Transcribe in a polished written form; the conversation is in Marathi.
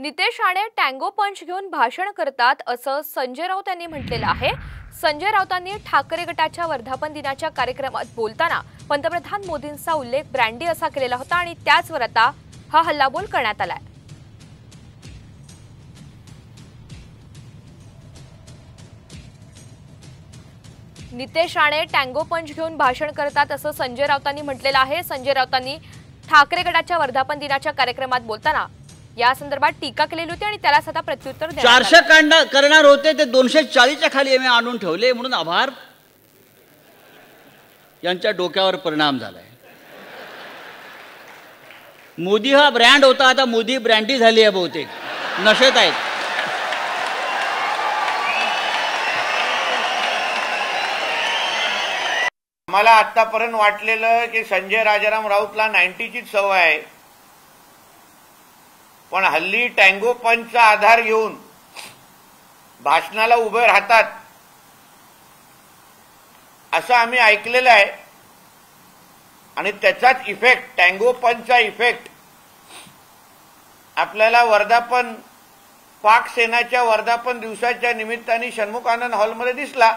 नितेश राणे टँगो पंच घेऊन भाषण करतात असं संजय राऊत यांनी म्हटलेलं आहे। संजय राऊतांनी ठाकरे गटाच्या वर्धापन दिनाच्या कार्यक्रमात बोलताना पंतप्रधान मोदींचा उल्लेख ब्रँडी असा केलेला होता आणि त्याचवर आता हा हल्लाबोल करण्यात आलाय। नितेश राणे टँगो पंच घेऊन भाषण करतात असं संजय राऊतांनी म्हटलेलं आहे। संजय राऊतांनी ठाकरे गटाच्या वर्धापन दिनाच्या कार्यक्रमात बोलताना या संदर्भात टीका केलेली होती आणि त्यालाच आता प्रत्युत्तर देण्यात आलं। 400 करणार होते ते 240च्या खाली आम्ही आणून ठेवले म्हणून आभार यांच्या डोक्यावर परिणाम झालाय। मोदी हा ब्रँड होता, आता मोदी ब्रँडी झाली आहे, बहुतेक नशेत आहेत। मला आतापर्यंत वाटलेलं की संजय राजाराम राऊतला 90चीच सवय आहे, पण हल्ली टँगो पंचचा आधार घेऊन भाषणाला उभे राहतात असं आम्ही ऐकलेलं आहे आणि त्याचाच इफेक्ट, टँगो पंचचा इफेक्ट आपल्याला वर्धापन पाक सेनाच्या वर्धापन दिवसाच्या निमित्ताने षण्मुखानंद हॉलमध्ये दिसला।